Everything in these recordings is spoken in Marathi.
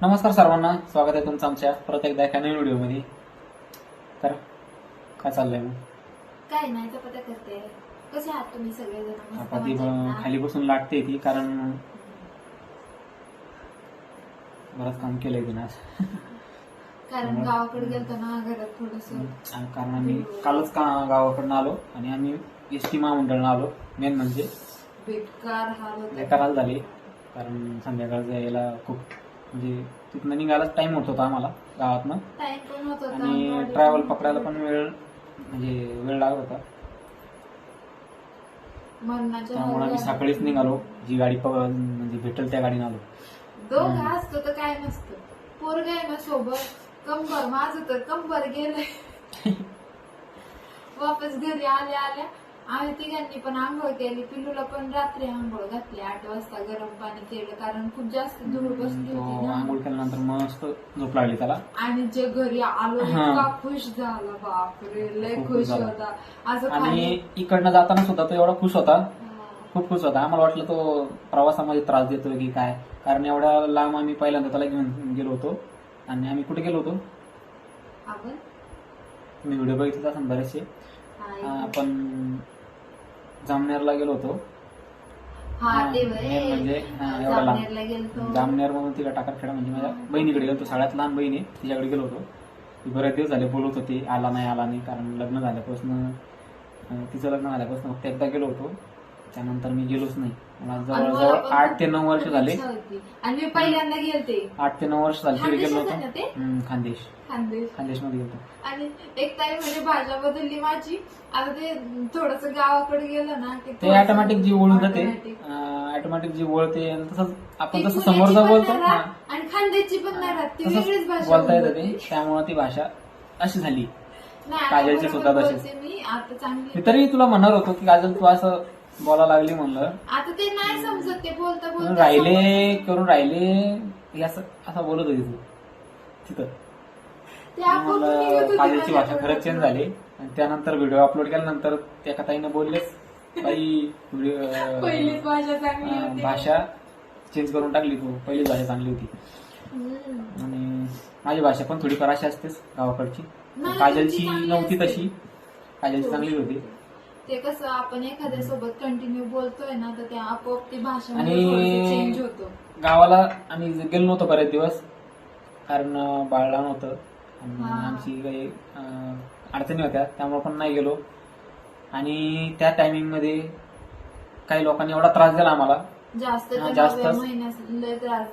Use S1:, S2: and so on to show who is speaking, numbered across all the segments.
S1: नमस्कार सर्वांना, स्वागत आहे तुमचं आमच्या परत एकदा एका नवीन व्हिडिओमध्ये. तर काय चाललंय मग?
S2: काय नाही चपात्या करते. कसे आहात तुम्ही सगळेजण?
S1: चपाती खाली बसून लाटते ती, कारण बरंच काम केलंय तिने आज.
S2: कारण गावाकडे गेलतो ना घरात थोडस.
S1: कारण आम्ही कालच गावाकडनं आलो आणि आम्ही एसटी महामंडळानं आलो. मेन म्हणजे बेकार हाल झाले, कारण संध्याकाळचं यायला खूप म्हणजे तिथनं निघायलाच टाइम होत होता आम्हाला गावातनं,
S2: टाइम पण होत होता
S1: आणि ट्रॅव्हल पकडायला पण वेळ लागत होता. त्यामुळे आम्ही सकाळीच निघालो, जी गाडी म्हणजे भेटेल त्या गाडीने आलो.
S2: दोघं असतो तर काय नसतं. पोरग आहे ना सोबत, कंबर माझं तर कंबर गेलंय. वापस घरी आल्या आम्ही तिघांनी पण आंघोळ केली. पिल्लूला पण रात्री आंघोळ घातली. 8 वाजता गरम पाणी केलं, कारण खूप जास्त धूळ बसली होती ना.
S1: आंघोळ केल्यानंतर मस्त झोप लागली त्याला.
S2: आणि जे घरी आलो इतका खुश झाला, बापरे लय खुश होता. असं
S1: आणि इकडनं जाताना सुद्धा तो एवढा खुश होता, खूप खुश होता. आम्हाला वाटलं तो प्रवासामध्ये त्रास देतोय की काय, कारण एवढ्या लांब आम्ही पहिल्यांदा त्याला घेऊन गेलो होतो. आणि आम्ही कुठे गेलो होतो? मी व्हिडिओ बघितले असेल बरेचसे. आपण जामनेरला गेलो होतो. म्हणजे एवढा लांब जामनेर म्हणून तिला टाकरखेडा, म्हणजे माझ्या बहिणीकडे गेलो. सगळ्यात लहान बहीण आहे, तिच्याकडे गेलो होतो. ती बरेच दिवस झाले बोलत होती आला नाही, कारण लग्न झाल्यापासून, तिचं लग्न झाल्यापासून फक्त एकदा गेलो होतो. त्यानंतर मी गेलोच नाही. मला जवळजवळ 8 ते 9 वर्ष झाले.
S2: आणि मी पहिल्यांदा गेलते.
S1: 8 ते 9 वर्ष झाले तिथे गेलो होतो. खानदेश मध्ये गेलो.
S2: आणि एक ताई म्हणजे भाषा बदलली माझी. आता ते थोडस गावाकडे गेलं ना,
S1: ते ऑटोमॅटिक जी ओळून जाते, ऑटोमॅटिक जी वळते, तसंच आपण जसं समोरचं बोलतो
S2: आणि खानदेशची पण नाही राहत, ती वेगळीच भाषा
S1: बोलता येते ते. त्यामुळे ती भाषा अशी झाली. काजलची सुद्धा तशी.
S2: मी आता चांगली
S1: तरी तुला म्हणणार होतो की काजल तू असं बोला लागली म्हणलं.
S2: आता ते नाही समजत, ते बोलता
S1: करून राहिले असं बोलत होती तू तिथं. मला काजलची भाषा खरंच चेंज झाली. आणि त्यानंतर व्हिडिओ अपलोड केल्यानंतर एका ताईनं बोललेच, बाई भाषा चेंज करून टाकली तू, पहिलीच भाषा चांगली होती. आणि माझी भाषा पण थोडीफार अशी असतेच गावाकडची. काजलची नव्हती तशी, काजलची चांगली होती.
S2: ते कसं आपण एखाद्या सोबत कंटिन्यू बोलतोय ना, तर ते आपोआप ती भाषा चेंज होतो.
S1: गावाला आम्ही गेलो नव्हतो बरेच दिवस, कारण बाळ लहान होतं. आमची काही अडचणी होत्या, त्यामुळे पण नाही गेलो. आणि त्या टायमिंग मध्ये काही लोकांनी एवढा त्रास दिला आम्हाला, जास्त
S2: त्रास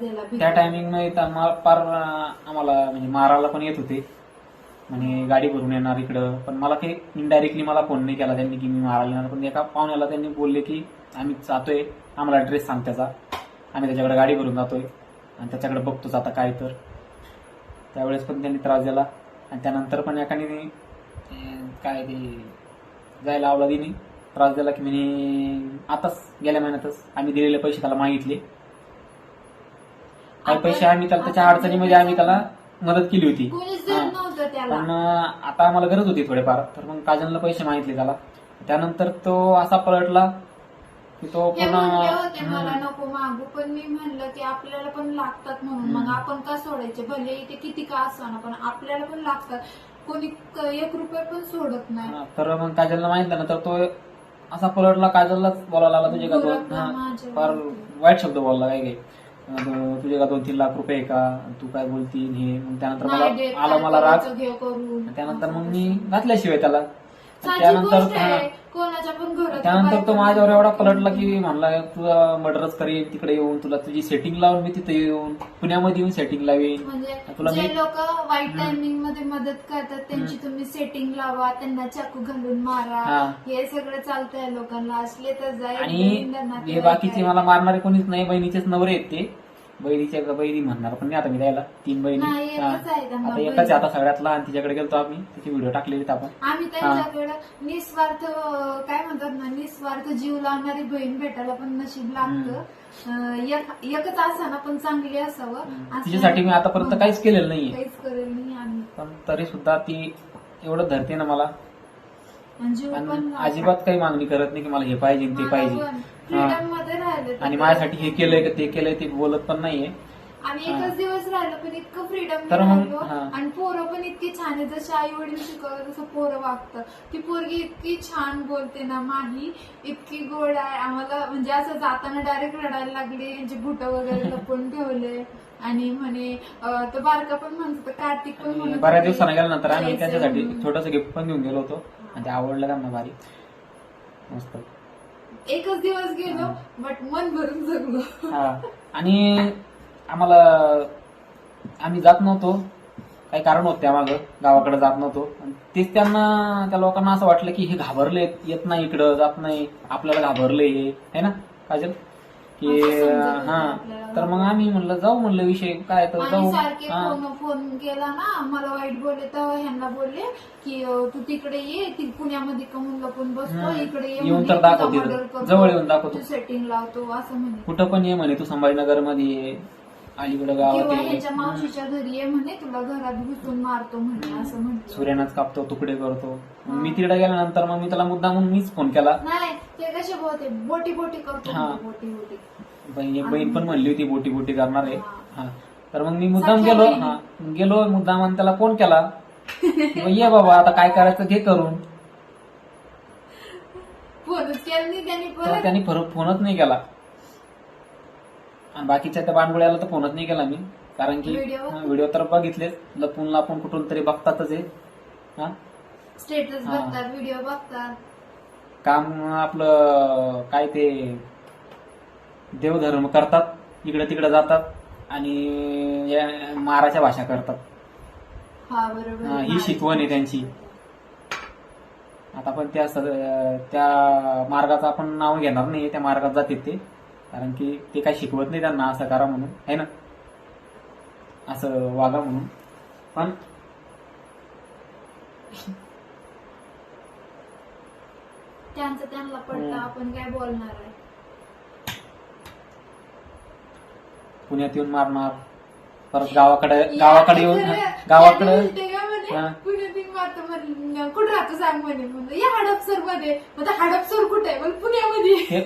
S2: दिला.
S1: त्या टायमिंग मध्ये फार आम्हाला म्हणजे मारायला पण येत होते, म्हणजे गाडी भरून येणार इकडं. पण मला काही इनडायरेक्टली मला फोन नाही केला त्यांनी की मी मारायला येणार. पण एका पाहुण्याला त्यांनी बोलले की आम्ही जातोय, आम्हाला ड्रेस सांग त्याचा, आम्ही त्याच्याकडे गाडी भरून जातोय आणि त्याच्याकडे बघतोच आता काय. तर त्यावेळेस पण त्यांनी त्रास दिला. आणि त्यानंतर पण एकाने काय ते जायला अवलादीने त्रास दिला की मी आताच गेल्या महिन्यातच आम्ही दिलेले पैसे त्याला मागितले. काही पैसे आम्ही त्याच्या अडचणीमध्ये आम्ही त्याला मदत केली होती, पण आता आम्हाला गरज होती थोडेफार. तर मग काजलनं पैसे मागितले त्याला. त्यानंतर तो असा पलटला की तो
S2: मला नको मागू, पण मी म्हणलं की आपल्याला पण लागतात म्हणून मग आपण का सोडायचे, भले इथे किती का असताना पण आपल्याला पण लागतात. कोणी 1 रुपया पण सोडत नाही.
S1: तर मग काजलनं मागितलं ना, तर तो असा पलटला, काजललाच बोलायला लागला, तुझे का फार वाईट शब्द बोलला, काय तुझे का 2-3 लाख रुपये आहे का, तू काय बोलती हे. मग त्यानंतर मला राग. त्यानंतर मग मी घातल्याशिवाय त्याला. त्यानंतर तो माझ्यावर एवढा पलटला की म्हणला तुला मर्डरच करेल तिकडे येऊन, तुला तुझी सेटिंग लावून मी तिथे येऊन पुण्यामध्ये येऊन सेटिंग लावेन.
S2: तुला जे लोक वाईट टायमिंग मध्ये मदत करतात त्यांची तुम्ही सेटिंग लावा, त्यांना चाकू घालून मारा, हे सगळं चालतंय लोकांना. असले तर जाईल.
S1: आणि हे बाकीचे मला मारणारे कोणीच नाही, बहिणीचेच नवरे आहेत ते. बहिणी म्हणणार पण नाही आता मी द्यायला. 3 बहिणी, आता एकच आता सगळ्यातला. आणि तिच्याकडे गेलो आम्ही, तिची व्हिडिओ टाकलेली आपण.
S2: आम्ही त्यांच्याकडे निस्वार्थ काय म्हणतात ना, निस्वार्थ जीव लावणारी बहीण भेटायला पण नशीब लागतं. एकच असाना पण चांगली असावं.
S1: तिच्यासाठी मी आतापर्यंत काहीच केलेलं नाहीये,
S2: काहीच करेल नाही आम्ही.
S1: पण तरी सुद्धा ती एवढं धरते ना मला, अजिबात काही मागणी करत नाही की मला हे पाहिजे ते पाहिजे. आणि माझ्यासाठी हे केलंय का ते केलंय ते बोलत पण नाहीये.
S2: आम्ही एकच दिवस राहिलो पण इतकं फ्रीडम
S1: तर मग,
S2: राहिलो
S1: हा.
S2: आणि पोरं पण इतकी छान आहे, जसे आई वडील शिकवलं तसं पोरं वागतं. ती पोरगी इतकी छान बोलते ना, माही इतकी गोड आहे. आम्हाला म्हणजे असं जाताना डायरेक्ट रडायला लागले, यांचे बुट वगैरे लपवून ठेवले. आणि म्हणे तो बारका पण म्हणत होता, कार्तिक पण म्हणत
S1: बऱ्याच
S2: होते,
S1: दिवसानं गेल्यानंतर आम्ही
S2: जायचंय
S1: त्यांच्यासाठी
S2: म्हणून.
S1: छोटस गिफ्ट पण घेऊन गेलो होतो आणि ते आवडलं त्यांना भारी मस्त.
S2: एकच दिवस गेलो बट मन भरून जगलो.
S1: हा. आणि आम्हाला आम्ही जात नव्हतो, काही कारण होत त्यामागं, गावाकडे जात नव्हतो. आणि तेच त्यांना, त्या लोकांना असं वाटलं की हे घाबरले, येत नाही इकडं, जात नाही, आपल्याला घाबरले हे, है ना काजल, की
S2: असं समजत होतं
S1: हा.
S2: आपल्याला.
S1: तर मग आम्ही म्हणलं जाऊ, म्हणलं विषय काय तर
S2: आणि
S1: जाऊ.
S2: सारखे
S1: हा.
S2: फोन केला ना, मला वाईट बोलले तर ह्यांना बोलले की तू तिकडे ये, ती पुण्यामध्ये कमून लपून बसतो, इकडे ये
S1: येऊन
S2: म्हणे,
S1: तर दाखव
S2: तुझा
S1: तिथं.
S2: murder करतो,
S1: जवळ येऊन दाखव तू.
S2: तू सेटिंग लावतो असं म्हणे.
S1: कुठं पण ये म्हणे, तू संभाजीनगर मध्ये ये, अलीकडे गावात
S2: किंवा
S1: ये,
S2: ह्यांच्या मावशीच्या घरी ये म्हणे, तुला घरात घुसून मारतो म्हणे असं म्हटलं.
S1: सूर्यानाच कापतो, तुकडे करतो. मग मी तिकडे गेल्यानंतर मग मी त्याला मुद्दा म्हणून मीच फोन केला.
S2: नाही ते कसे बोलते, बोटी बोटी करतो
S1: हा.
S2: म्हणे, बोटी बोटी.
S1: एक बहीण पण म्हणली होती बोटी बोटी करणार आहे.
S2: हा.
S1: हा. तर मग मी मुद्दाम
S2: सख्या
S1: गेलो.
S2: बहिणी.
S1: हा. गेलो मुद्दाम आणि त्याला फोन केला. मग ये बाबा, आता काय करायचं घे करून.
S2: फोनच केला नाही त्यांनी
S1: तर
S2: परत.
S1: त्यांनी फोनच नाही केला. आणि बाकीच्या त्या बांडगुळ्याला तर फोनच नाही केला मी, कारण की व्हिडिओ तर बघितलेच, लपून लापून कुठून तरी बघतातच आहे. हा.
S2: स्टेटस
S1: हा.
S2: बघतात, व्हिडिओ बघतात.
S1: काम आपलं काय ते देवधर्म करतात, इकडे तिकडे जातात आणि या माराच्या भाषा करतात.
S2: हा बरोबर.
S1: ही शिकवण आहे त्यांची. आता पण त्या मार्गाचं आपण नाव घेणार नाही, त्या मार्गात जातात ते, कारण की ते काही शिकवत नाही त्यांना असं करा म्हणून, है ना, असं वागा म्हणून. पण
S2: त्यांचं त्यांना पडलं, आपण काय बोलणार आहे.
S1: पुण्यात येऊन मारणार, परत गावाकडे येऊन गावाकडे हा.
S2: पुण्यातील माता म्हणे, कुठं राहतो सांग म्हणे. म्हणलं या हडपसर मध्ये. म्हणजे हडपसर कुठे आहे? पण पुण्यामध्ये.
S1: हे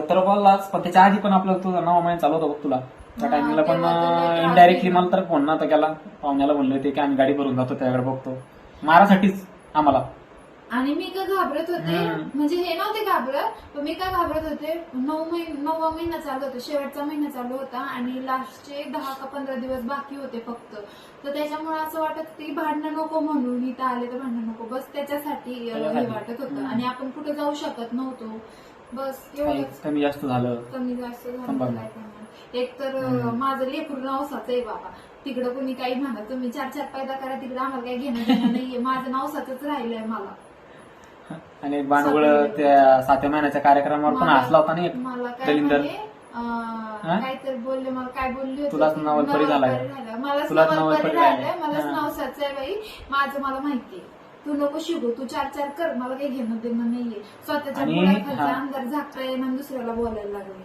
S1: तर बोललाच, पण त्याच्या आधी पण आपलं तुझा 9 महिना चालू होता बघ तुला, त्या टायमिंगला पण
S2: तेव्हा तर लय
S1: इनडायरेक्टली
S2: त्रास
S1: मला तर फोन नव्हता केला. पाहुण्याला म्हणले होते की आम्ही गाडी भरून जातो, त्याकडे बघतो, मारासाठीच आम्हाला.
S2: आणि मी का घाबरत होते, म्हणजे हे नव्हते घाबरत, पण मी काय घाबरत होते, 9वा महिना चालू होता, शेवटचा महिना चालू होता आणि लास्टचे 10 का 15 दिवस बाकी होते फक्त. तर त्याच्यामुळे असं वाटत होतं की भांडणं नको, म्हणून इथं आले तर भांडणं नको, बस त्याच्यासाठी हे वाटत होतं. आणि आपण कुठे जाऊ शकत नव्हतो, बस एवढंच.
S1: कमी जास्त झालं,
S2: कमी जास्त झालं
S1: संभाळणं.
S2: काय करणार. एक तर माझं लेकरू नवसाचं आहे बाबा, तिकडं कोणी काही म्हणा, तुम्ही 4 पैदा करा, तिकडं आम्हाला काही घेणं देणं नाहीये. माझं नवसाचंच राहिलंय मला.
S1: आणि एक बांडगुळ त्या 7व्या महिन्याच्या कार्यक्रमावर पण हसला होता ना एक
S2: मला काय
S1: दलिंदर.
S2: म्हणे, काहीतरी बोलले, मला काय बोलली होती,
S1: तुलाच नवलपरी झालाय.
S2: मलाच
S1: तुलाच
S2: नवलपरी
S1: नवलपरी
S2: राहिलंय,
S1: आहे.
S2: मलाच
S1: हा.
S2: नवसाचं आहे बाई, माझं मला माहितीये. तू नको शिकू, तू 4 कर, मला काही घेणं देणं नाहीये. स्वतःच्या
S1: आणि
S2: मुलाखालचा
S1: हा.
S2: अंधार झाकता येणं आणि दुसऱ्याला बोलायला लागले.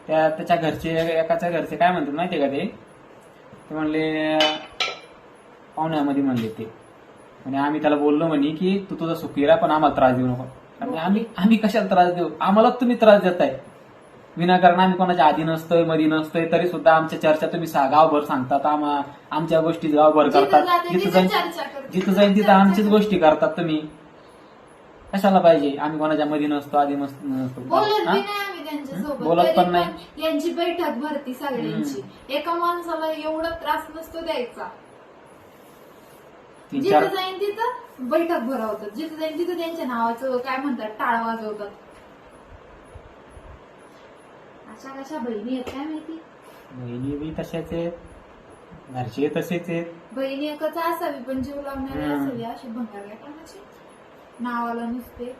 S1: त्याच्या घरचे, एकाच्या घरचे काय म्हणतात माहितीये का ते म्हणले, पाहुण्यामध्ये म्हणले ते म्हणजे आम्ही त्याला बोललो म्हणे की तू तुझा सुखी राहा, पण आम्हाला त्रास देऊ नको. आणि आम्ही कशाला त्रास देऊ, आम्हाला तुम्ही त्रास देताय विनाकारण. आम्ही कोणाच्या आधी नसतोय, मधी नसतोय, तरी सुद्धा आमच्या चर्चा तुम्ही गावभर सांगतात, आमच्या गोष्टी गावभर करतात, जिथं जाईल तिथं आमचीच गोष्टी करतात तुम्ही. कशाला पाहिजे, आम्ही कोणाच्या मध्ये नसतो, आधी नसतो,
S2: बोलत बी नाही आम्ही त्यांच्यासोबत,
S1: बोलत
S2: तरी
S1: पण नाही.
S2: यांची बैठक भरती सगळ्यांची. एका माणसाला एवढा त्रास नसतो द्यायचा. जिथं जाईन तिथं बैठक भरवतात, जिथं जाईन तिथं त्यांच्या नावाचं काय म्हणतात, टाळ वाजवतात. अशा कशा बहिणी आहेत काय माहिती.
S1: बहिणी बी तशाच आहेत, घरचे तसेच आहेत.
S2: बहिणी एकच असावी पण जीव लावणारी असावी, अशी भंगार काय कोणाची नावाला नुसते.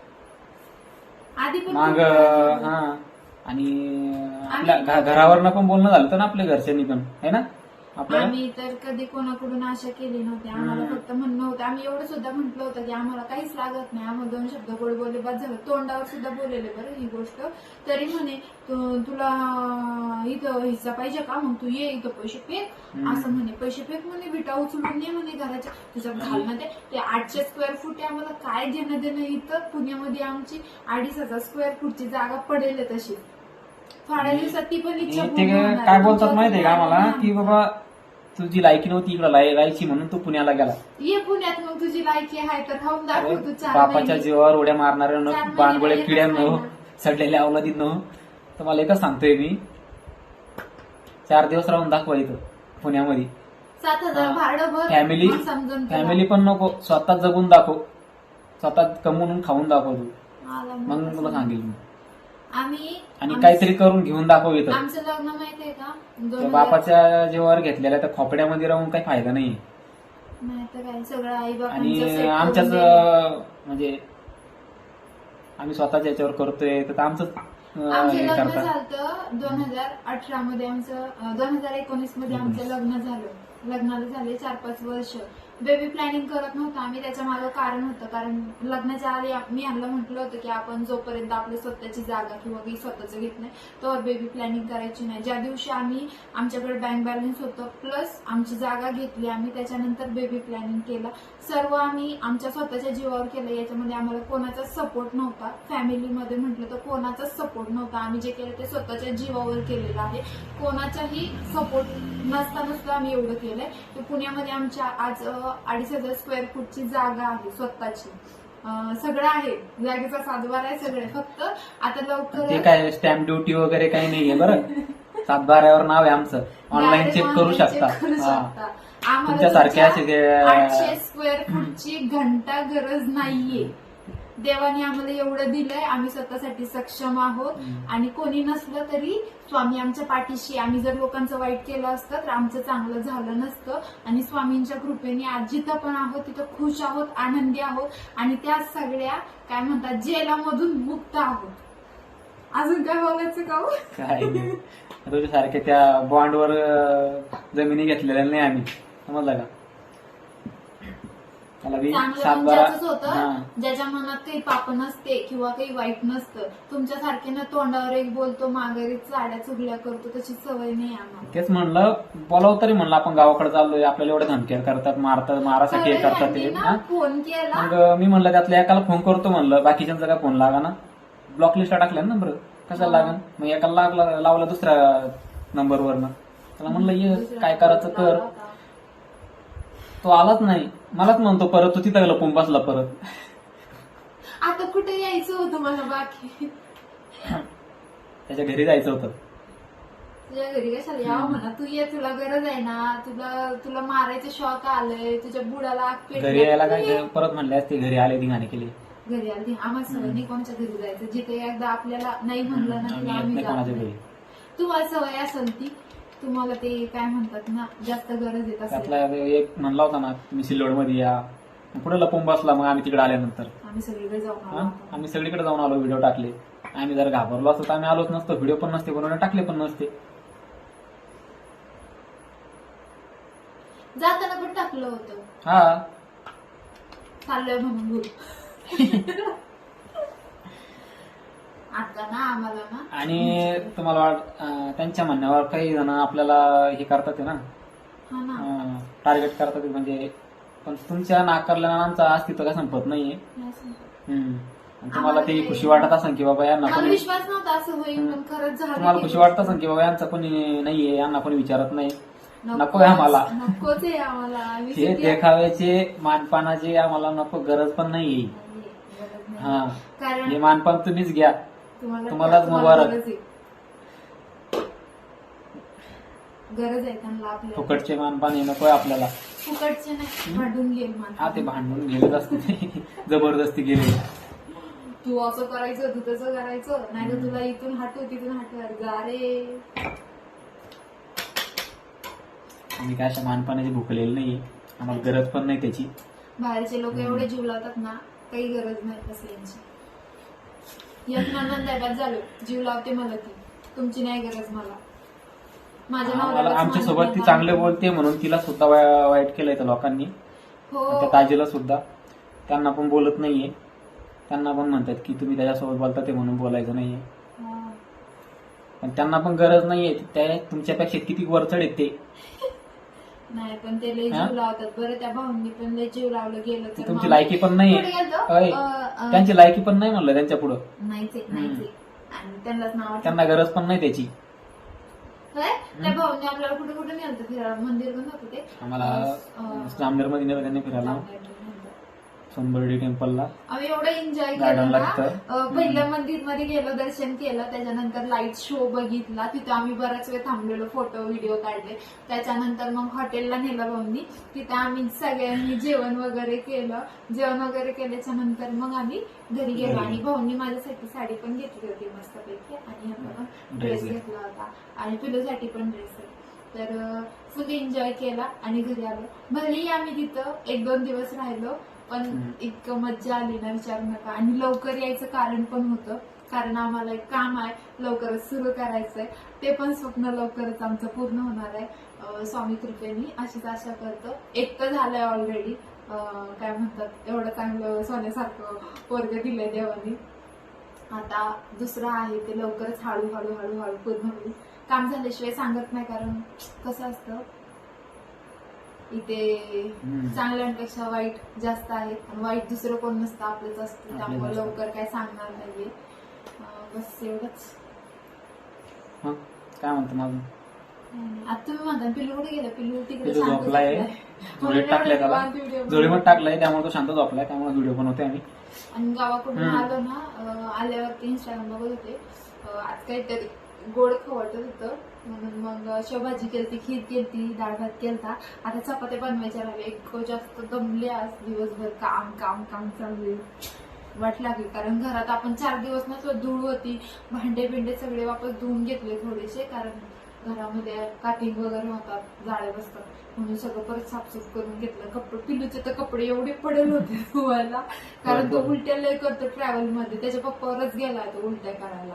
S2: आधी पण
S1: मग
S2: खूप
S1: हा. आणि आपल्या घरावरनं पण बोलणं झालं तर ना आपल्या घरच्यांनी पण, है ना, आपल्याला.
S2: आम्ही तर कधी कोणाकडून आशा केली नव्हती. आम्हाला फक्त म्हणणं होतं, आम्ही एवढं सुद्धा म्हटलं होतं की आम्हाला काहीच लागत नाही, आम्हाला 2 शब्द गोड बोलले बस झालं. तोंडावर सुद्धा बोललेले बरं ही गोष्ट. तरी म्हणे तुला इथं हिस्सा पाहिजे का, मग तू ये इथं पैसे फेक, असं म्हणे. पैसे फेक म्हणे, विटा उचलून ये म्हणे घराच्या, तुझ्या घालणं ते 800 स्क्वेअर फूट आहे, आम्हाला काय घेणं देणं. इथं पुण्यामध्ये आमची 2,500 स्क्वेअर फूटची जागा पडेल तशी, थोड्या दिवसात ती पण इच्छा
S1: ते
S2: पूर्ण होणार.
S1: काय बोलतात माहितीये का आम्हाला
S2: तुमच्या
S1: की बाबा तुझी लायकी नव्हती इकडे राहायची म्हणून तू पुण्याला गेला.
S2: ये पुण्यात मग तुझी लायकी आहे तर राहून दाखव तू 4
S1: बापाच्या
S2: महिने.
S1: जीवावर उड्या मारणाऱ्या
S2: 4 महिने
S1: बांडगोळे
S2: एकच
S1: किड्यांनो
S2: महिना.
S1: सडलेल्या अवलादींनो तर मला एकच सांगतोय मी 4 दिवस राहून दाखवा इथं पुण्यामध्ये.
S2: 7,000 भाडं भर
S1: फॅमिली
S2: मग समजून तुला.
S1: फॅमिली पण नको, स्वतः जगून दाखव, स्वतः कमवून खाऊन दाखव तू,
S2: आला
S1: मग
S2: मग
S1: तुला सांगेल मी.
S2: आम्ही
S1: आणि काहीतरी करून घेऊन दाखव इथं.
S2: आमचं लग्न माहितीये का
S1: त्या
S2: 2000
S1: बापाच्या जीवावर घेतलेल्या त्या खोपड्यामध्ये राहून काही फायदा नाही.
S2: नाही तर काय सगळं आई
S1: आणि आमच्याच म्हणजे आम्ही स्वतःच्या याच्यावर करतोय तर आमचं
S2: आमचं
S1: हे
S2: लग्न
S1: करता.
S2: झालं 2018 मध्ये आमचं 2019 मध्ये आमचं लग्न झालं. लग्नाला झाले 4-5 वर्ष. बेबी प्लॅनिंग करत नव्हतं आम्ही. त्याच्या मागं कारण होतं, कारण लग्नाच्या आधी मी यांना म्हटलं होतं की आपण जोपर्यंत आपली स्वतःची जागा किंवा काही स्वतःचं घेत नाही तोवर बेबी प्लॅनिंग करायची नाही. ज्या दिवशी आम्ही आमच्याकडे बँक बॅलन्स होतं प्लस आमची जागा घेतली आम्ही त्याच्यानंतर बेबी प्लॅनिंग केलं. सर्व आम्ही आमच्या स्वतःच्या जीवावर केलं. याच्यामध्ये आम्हाला कोणाचाच सपोर्ट नव्हता. फॅमिलीमध्ये म्हटलं तर कोणाचाच सपोर्ट नव्हता. आम्ही जे केलं ते स्वतःच्या जीवावर केलेलं आहे. कोणाचाही सपोर्ट नसता सुद्धा आम्ही एवढं केलंय. तर पुण्यामध्ये आमच्या आज 2,500 स्क्वेअर फूटची जागा आहे स्वतःची. सगळं आहे, जागेचा सातबारा आहे सगळे. फक्त आता
S1: ते
S2: लवकर
S1: काय स्टॅम्प ड्युटी वगैरे काही नाहीये बरं. 7/12 नाव आहे आमचं. ऑनलाईन चेक करू शकता. हा. तुमच्यासारख्या असे ते
S2: 800 स्क्वेअर फूटची घंटा गरज नाहीये. देवाने आम्हाला एवढं दिलंय. आम्ही स्वतःसाठी सक्षम आहोत. आणि कोणी नसलं तरी स्वामी आमच्या पाठीशी. आम्ही जर लोकांचं वाईट केलं असतं तर आमचं चांगलं झालं नसतं. आणि स्वामींच्या कृपेने आज जिथं पण आहोत तिथं खुश आहोत, आनंदी आहोत. आणि त्या सगळ्या काय म्हणतात जेलामधून मुक्त आहोत. अजून काय बोलायचं का हो?
S1: काय नाही. तुझ्यासारख्या त्या बॉन्डवर जमिनी घेतलेल्या नाही आम्ही, समजलं का. मला बी
S2: चांगलं
S1: 7/12
S2: म्हणजे होतं ज्याच्या मनात काही पाप नसते किंवा काही वाईट नसतं. तुमच्यासारखे ना तोंडावर एक बोलतो माघारी चाड्या चुगल्या करतो तशी सवय नाही आम्हाला.
S1: तेच म्हणलं बोलावं तरी म्हणलं आपण गावाकडे चाललोय, आपल्याला एवढे धमक्या करतात, मारतात, मारासाठी हे करतात ते.
S2: फोन केला
S1: मग मी म्हणलं त्यातल्या एकाला फोन करतो म्हणलं, बाकीच्यांचा काय फोन लागा ना, ब्लॉक लिस्टला टाकल्या ना नंबर, कशाला लागन. मग एकाला लावला दुसऱ्या नंबरवरनं. त्याला म्हणलं ये काय करायचं कर. तो आलाच नाही. मलाच म्हणतो परत, तू तिथं लपून बसला परत.
S2: आता कुठे यायचं होतं मला बाकी.
S1: त्याच्या घरी जायचं होतं.
S2: तुझ्या घरी कशाला यावं म्हणा. तू ये, तुला गरज आहे ना. तुला मारायचं शॉक आलंय. तुझ्या बुडाला आग पेटली.
S1: घरी यायला काय परत म्हणले असते, घरी आले धिंगाणे केले.
S2: घरी आली आम्हाला सवय नाही कोणाच्या घरी जायचं. जिथे एकदा आपल्याला नाही म्हणलं ना तिला आम्ही जात
S1: कोणाच्या
S2: नाही.
S1: घरी.
S2: तुम्हाला सवय असेल ती, तुम्हाला ते काय म्हणतात ना जास्त गरज येत असेल.
S1: त्यातला एक म्हणला होता ना मी सिल्लोड मध्ये या, पुढे लपून बसला. मग आम्ही तिकडे आल्यानंतर
S2: आम्ही सगळीकडे जाऊन आलो.
S1: आम्ही सगळीकडे जाऊन आलो, व्हिडिओ टाकले. आम्ही जर घाबरलो असतो तर आम्ही आलोच नसतो, व्हिडिओ पण नसते बनवणे, टाकले पण नसते.
S2: जाताना पण टाकलं होतं.
S1: हा
S2: चाललोय म्हणून बोल. आता ना आम्हाला ना.
S1: आणि तुम्हाला त्यांच्या म्हणण्यावर काही जण आपल्याला हे करतात ना,
S2: हा ना.
S1: टार्गेट करतात. म्हणजे पण तुमच्या नाकारल्यानं आमचं अस्तित्व काय संपत नाहीये. आणि तुम्हाला ते खुशी वाटत असेल की बाबा यांना
S2: मला
S1: कोणी,
S2: विश्वास नव्हता असं होईल पण खरंच झालं.
S1: तुम्हाला खुशी वाटत असेल की बाबा यांचा कोणी नाहीये, यांना कोणी विचारत नाही. नको आहे आम्हाला.
S2: नकोच आहे आम्हाला. आम्ही
S1: हे
S2: सुखी
S1: देखाव्याचे मानपानाचे आम्हाला नको, गरज पण नाहीये.
S2: गरज नाही.
S1: हा,
S2: कारण
S1: हे मानपान तुम्हीच घ्या. तुम्हालाच
S2: तुम्हाला
S1: मुबारक.
S2: गरज आहे त्यांना आपल्याला.
S1: फुकटचे मानपान हे नकोय आपल्याला.
S2: फुकटचे नाही, भांडून गेल मान.
S1: हा, ते भांडून गेलेच असते, जबरदस्ती गेले.
S2: तू असं करायचं, तू तसं करायचं, नाही तर तुला इथून हटू तिथून हटू. जा रे.
S1: आम्ही काय अशा मानपानाची भुकलेली नाहीये, आम्हाला गरज पण नाही त्याची.
S2: बाहेरचे लोक एवढे जीव लावतात ना, काही गरज नाही कसल्यांची. एक नंदन दैवात झालो, जीव लावते मला ती, तुमची नाही गरज मला. माझ्या नवऱ्यालाच
S1: आमच्या सोबत
S2: मानत
S1: ती
S2: नाही.
S1: चांगले बोलते म्हणून तिला सुद्धा वाईट केलंय त्या लोकांनी.
S2: हो.
S1: त्या ताजीला सुद्धा. त्यांना पण बोलत नाहीये. त्यांना पण म्हणतात की तुम्ही त्याच्यासोबत बोलता ते म्हणून बोलायचं नाहीये.
S2: हा.
S1: पण त्यांना पण गरज नाहीये. त्या तुमच्यापेक्षा किती वरचढ आहेत ते.
S2: नाही पण ते लय जीव लावतात बरं. त्या भाऊंनी पण लय जीव लावलं गेलं तर
S1: तुमची लायकी पण नाहीये.
S2: कुठे गेलतो?
S1: त्यांची लायकी पण नाही म्हणलं त्यांच्या पुढं.
S2: नाहीच. आणि त्यांनाच नाव आठवत
S1: त्यांना गरज पण नाही त्याची.
S2: काय त्या भाऊने आपल्याला कुठे कुठे नेलं फिरायला, मंदिर पण होतं ते
S1: आम्हाला जामनेर मध्ये नेलं त्यांनी फिरायला,
S2: जामनेर नेलं.
S1: सोनबर्डी टेम्पलला.
S2: आम्ही एवढं एन्जॉय केलं
S1: गार्डनला
S2: ना.
S1: तिथं.
S2: पहिल्या मंदिर मध्ये गेलो, दर्शन केलं, त्याच्यानंतर लाईट शो बघितला, तिथं आम्ही बराच वेळ थांबलेलो, फोटो व्हिडिओ काढले. त्याच्यानंतर मग हॉटेलला नेलं भाऊनी, तिथे आम्ही सगळ्यांनी जेवण वगैरे केलं. जेवण वगैरे केल्याच्या नंतर मग आम्ही घरी गेलो आणि भाऊनी माझ्यासाठी साडी पण घेतली होती मस्तपैकी आणि ह्यांना पण ड्रेस घेतला होता आणि पिलूसाठी पण ड्रेस आहे. तर फुल एन्जॉय केला आणि घरी आलो. भलेही आम्ही तिथं 1-2 दिवस राहिलो, पण इतकं मज्जा आली ना विचारू नका. आणि लवकर यायचं कारण पण होतं, कारण आम्हाला एक काम आहे लवकरच सुरू करायचंय, ते पण स्वप्न लवकरच आमचं पूर्ण होणार आहे स्वामी कृपेने, अशीच आशा करतो. एक तर झालंय ऑलरेडी, काय म्हणतात एवढं चांगलं सोन्यासारखं पोरगं दिलंय देवानी. आता दुसरं आहे ते लवकरच हळूहळू हळूहळू पूर्ण होईल. काम झाल्याशिवाय सांगत नाही, कारण कसं असतं इथे चांगल्यांपेक्षा वाईट जास्त आहे आणि वाईट दुसरं कोण नसतं, आपलंच असतं. त्यामुळे लवकर काय सांगणार नाहीये. बस एवढंच.
S1: काय म्हणतो माझं?
S2: आता तुम्ही म्हणता पिल्लू कुठे गेलं? पिल्लू तिकडे
S1: पिल्लू झोपलाय, झोळीत टाकलाय त्याला, झोळीमध्ये टाकलाय, त्यामुळे तो शांत झोपलाय, त्यामुळे व्हिडिओ बनवते आम्ही.
S2: आणि गावाकडून आलो ना, आल्यावरती इंस्टाग्राम बघत होते, आज काहीतरी गोड खवटत होतं, म्हणून मग शेवभाजी केलती, खीर केलती, डाळ भात केलता. आता चपात्या बनवायच्या राहिले. इतकं जास्त दमले आज, दिवसभर काम काम काम चालू वाट लागली. कारण घरात आपण 4 दिवस नसलो, धूळ होती, भांडे बिंडे सगळे वापस धुवून घेतले थोडेसे, कारण घरामध्ये काटिंग वगैरे होतात, जाळे बसतात, म्हणून सगळं परत साफसूफ करून घेतलं. कपडे पिल्लूचे तर कपडे एवढे पडेल होते धुवायला, कारण तो उलट्या लय करतो ट्रॅव्हल मध्ये, त्याच्या पप्पावरच गेलाय तो उलट्या करायला.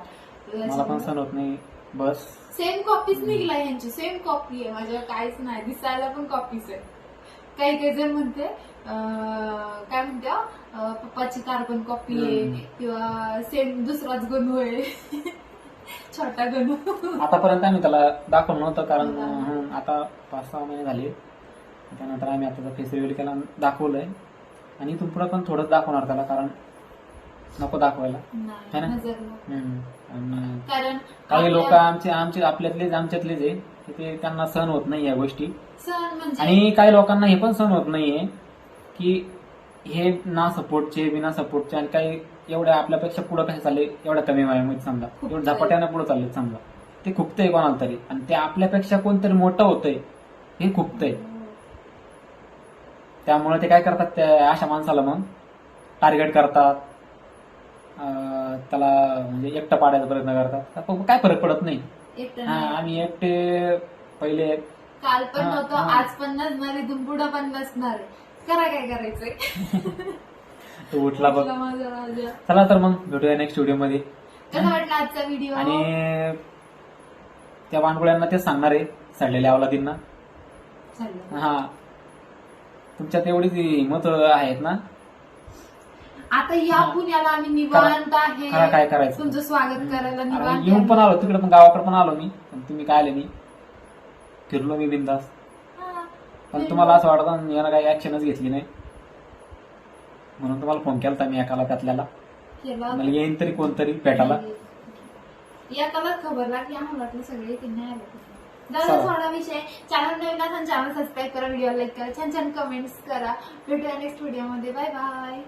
S1: मला पण सण होत नाही. बस
S2: सेम कॉपीच निघला यांची, सेम कॉपी आहे माझ्यावर, काहीच नाही, दिसायला पण कॉपीच आहे. काही जण म्हणते काय म्हणते पप्पाची कार्बन कॉपी आहे किंवा सेम दुसराच गणू आहे छोटा गणू.
S1: आतापर्यंत आम्ही त्याला दाखवलं नव्हतं, कारण आता 5-6 महिने झाले. त्यानंतर आम्ही आता फेस रिव्हील केला, दाखवलंय आणि इथून पुढे पण थोडंच दाखवणार त्याला, कारण नको दाखवायला है ना.
S2: कारण
S1: काही लोक आपल्यातलेच आहे, ते त्यांना सहन होत नाही या गोष्टी. आणि काही लोकांना हे पण सहन होत नाहीये की हे ना सपोर्टचे बिना सपोर्टचे, आणि काही एवढ्या आपल्यापेक्षा पुढे काय चालले, एवढ्या कमी वयामध्ये समजा एवढं झपाट्यानं पुढे चालले समजा, ते खुपतंय कोणाला तरी, आणि ते आपल्यापेक्षा कोणतरी मोठं होतंय हे खुपतंय. त्यामुळे ते काय करतात, त्या अशा माणसाला मग टार्गेट करतात, त्याला म्हणजे एकटं पाडायचा प्रयत्न करतात. काय फरक पडत नाही. आम्ही एकटे पहिले
S2: काल पण नव्हतं, आज पण नसणार, इथून पुढं पण नसणार. करा काय करायचंय.
S1: तो उठला बघ.
S2: माझा
S1: चला तर मग भेटूया नेक्स्ट व्हिडिओ मध्ये.
S2: कसा वाटला आजचा व्हिडिओ?
S1: आणि त्या वानगुळ्यांना तेच सांगणार आहे, सडलेल्या अवलादींना, हा तुमच्यात एवढीच हिंमत आहेत ना,
S2: आता या पुण्याला आम्ही निवांत आहे,
S1: काय करायचं,
S2: तुमचं स्वागत करायला निवांत.
S1: येऊन पण आलो तिकडे, पण गावाकडे पण आलो मी, पण तुम्ही काय आले नाही, फिरलो मी बिंदास. पण तुम्हाला असं वाटतं यानं काही ऍक्शनच घेतली नाही, म्हणून तुम्हाला फोन केला मी एकाला त्यातल्याला, मला येईन तरी कोणतरी भेटायला.
S2: एकाला खबर लागली, आम्हाला वाटलं सगळे की नाही आलं. दादा थोडा विषय, चॅनल नवीन असेल चॅनल सबस्क्राईब करा, व्हिडिओ लाईक करा, छान छान कमेंट्स करा. भेटूया नेक्स्ट व्हिडिओ मध्ये. Bye bye.